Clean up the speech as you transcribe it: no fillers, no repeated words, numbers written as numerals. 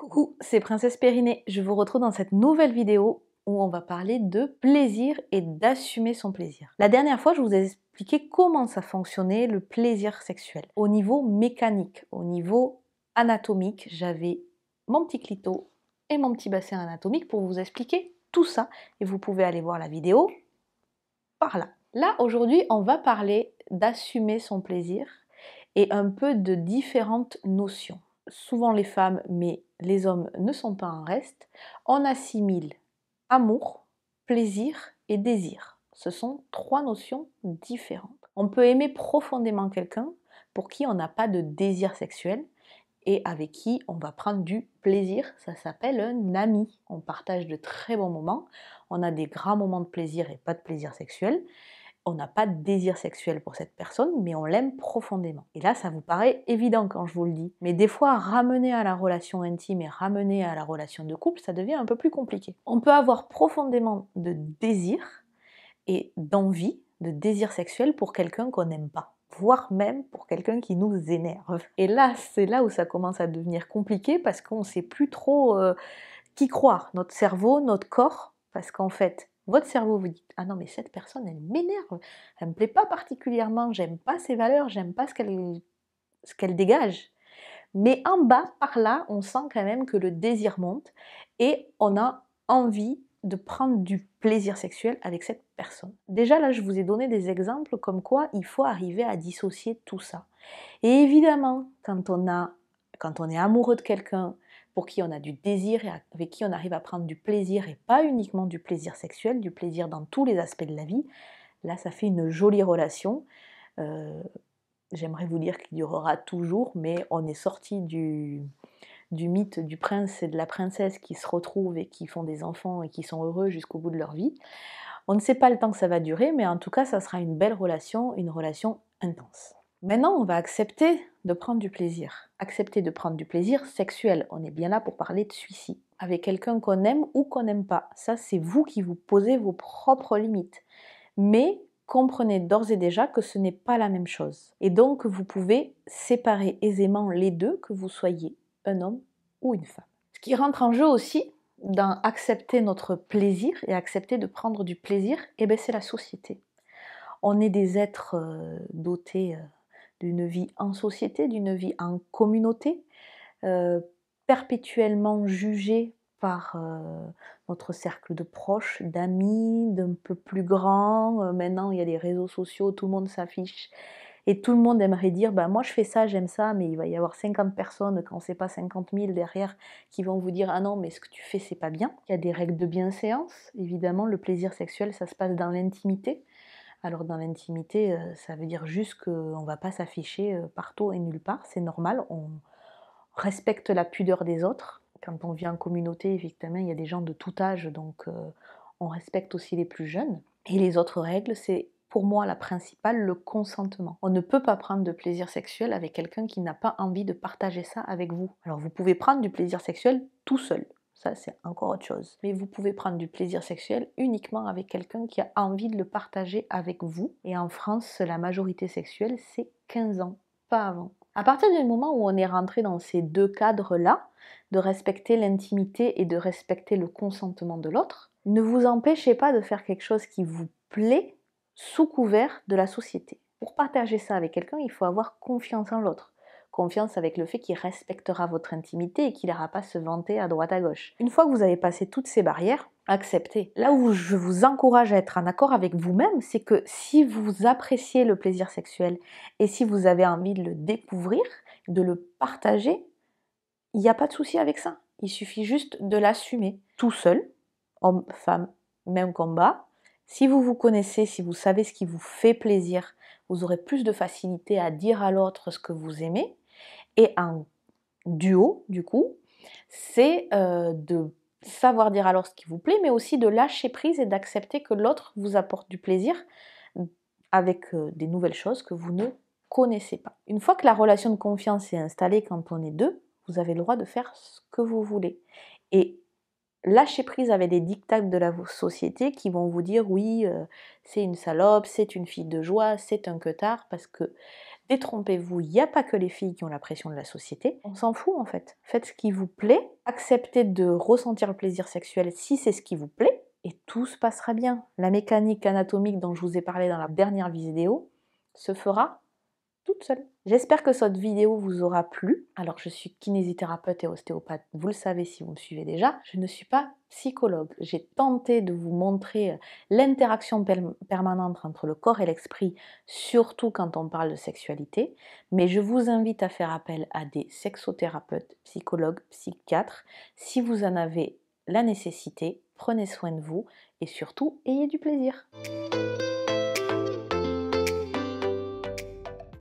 Coucou, c'est Princesse Périnée. Je vous retrouve dans cette nouvelle vidéo où on va parler de plaisir et d'assumer son plaisir. La dernière fois, je vous ai expliqué comment ça fonctionnait le plaisir sexuel. Au niveau mécanique, au niveau anatomique, j'avais mon petit clito et mon petit bassin anatomique pour vous expliquer tout ça. Et vous pouvez aller voir la vidéo par là. Là, aujourd'hui, on va parler d'assumer son plaisir et un peu de différentes notions. Souvent les femmes, mais les hommes ne sont pas en reste, on assimile amour, plaisir et désir. Ce sont trois notions différentes. On peut aimer profondément quelqu'un pour qui on n'a pas de désir sexuel et avec qui on va prendre du plaisir. Ça s'appelle un ami. On partage de très bons moments, on a des grands moments de plaisir et pas de plaisir sexuel. On n'a pas de désir sexuel pour cette personne, mais on l'aime profondément. Et là, ça vous paraît évident quand je vous le dis. Mais des fois, ramener à la relation intime et ramener à la relation de couple, ça devient un peu plus compliqué. On peut avoir profondément de désir et d'envie, de désir sexuel pour quelqu'un qu'on n'aime pas, voire même pour quelqu'un qui nous énerve. Et là, c'est là où ça commence à devenir compliqué parce qu'on ne sait plus trop qui croire, notre cerveau, notre corps, parce qu'en fait, votre cerveau vous dit « Ah non, mais cette personne, elle m'énerve, elle me plaît pas particulièrement, j'aime pas ses valeurs, j'aime pas ce qu'elle dégage. » Mais en bas, par là, on sent quand même que le désir monte et on a envie de prendre du plaisir sexuel avec cette personne. Déjà là, je vous ai donné des exemples comme quoi il faut arriver à dissocier tout ça. Et évidemment, quand on est amoureux de quelqu'un, pour qui on a du désir et avec qui on arrive à prendre du plaisir et pas uniquement du plaisir sexuel, du plaisir dans tous les aspects de la vie, là ça fait une jolie relation. J'aimerais vous dire qu'il durera toujours, mais on est sorti du mythe du prince et de la princesse qui se retrouvent et qui font des enfants et qui sont heureux jusqu'au bout de leur vie. On ne sait pas le temps que ça va durer, mais en tout cas ça sera une belle relation, une relation intense. Maintenant, on va accepter de prendre du plaisir. Accepter de prendre du plaisir sexuel. On est bien là pour parler de celui-ci. Avec quelqu'un qu'on aime ou qu'on n'aime pas. Ça, c'est vous qui vous posez vos propres limites. Mais comprenez d'ores et déjà que ce n'est pas la même chose. Et donc, vous pouvez séparer aisément les deux, que vous soyez un homme ou une femme. Ce qui rentre en jeu aussi dans accepter notre plaisir et accepter de prendre du plaisir, eh bien, c'est la société. On est des êtres dotés d'une vie en société, d'une vie en communauté, perpétuellement jugés par notre cercle de proches, d'amis, d'un peu plus grand. Maintenant, il y a les réseaux sociaux, tout le monde s'affiche et tout le monde aimerait dire bah, « moi je fais ça, j'aime ça », mais il va y avoir 50 personnes, quand c'est pas 50 000 derrière, qui vont vous dire « ah non, mais ce que tu fais, c'est pas bien ». Il y a des règles de bienséance. Évidemment, le plaisir sexuel, ça se passe dans l'intimité. Alors dans l'intimité, ça veut dire juste qu'on ne va pas s'afficher partout et nulle part, c'est normal, on respecte la pudeur des autres. Quand on vit en communauté, effectivement, il y a des gens de tout âge, donc on respecte aussi les plus jeunes. Et les autres règles, c'est pour moi la principale, le consentement. On ne peut pas prendre de plaisir sexuel avec quelqu'un qui n'a pas envie de partager ça avec vous. Alors vous pouvez prendre du plaisir sexuel tout seul. Ça, c'est encore autre chose. Mais vous pouvez prendre du plaisir sexuel uniquement avec quelqu'un qui a envie de le partager avec vous. Et en France, la majorité sexuelle, c'est 15 ans, pas avant. À partir du moment où on est rentré dans ces deux cadres-là, de respecter l'intimité et de respecter le consentement de l'autre, ne vous empêchez pas de faire quelque chose qui vous plaît sous couvert de la société. Pour partager ça avec quelqu'un, il faut avoir confiance en l'autre. Confiance avec le fait qu'il respectera votre intimité et qu'il n'ira pas se vanter à droite à gauche. Une fois que vous avez passé toutes ces barrières, acceptez. Là où je vous encourage à être en accord avec vous-même, c'est que si vous appréciez le plaisir sexuel et si vous avez envie de le découvrir, de le partager, il n'y a pas de souci avec ça. Il suffit juste de l'assumer tout seul, homme, femme, même combat. Si vous vous connaissez, si vous savez ce qui vous fait plaisir, vous aurez plus de facilité à dire à l'autre ce que vous aimez. Et en duo, du coup, c'est de savoir dire à l'autre ce qui vous plaît, mais aussi de lâcher prise et d'accepter que l'autre vous apporte du plaisir avec des nouvelles choses que vous ne connaissez pas. Une fois que la relation de confiance est installée quand on est deux, vous avez le droit de faire ce que vous voulez. Et lâcher prise avec les dictats de la société qui vont vous dire oui, c'est une salope, c'est une fille de joie, c'est un queutard, parce que détrompez-vous, il n'y a pas que les filles qui ont la pression de la société. On s'en fout en fait. Faites ce qui vous plaît, acceptez de ressentir le plaisir sexuel si c'est ce qui vous plaît, et tout se passera bien. La mécanique anatomique dont je vous ai parlé dans la dernière vidéo se fera toute seule. J'espère que cette vidéo vous aura plu. Alors je suis kinésithérapeute et ostéopathe, vous le savez si vous me suivez déjà. Je ne suis pas psychologue. J'ai tenté de vous montrer l'interaction permanente entre le corps et l'esprit, surtout quand on parle de sexualité. Mais je vous invite à faire appel à des sexothérapeutes, psychologues, psychiatres. Si vous en avez la nécessité, prenez soin de vous et surtout ayez du plaisir.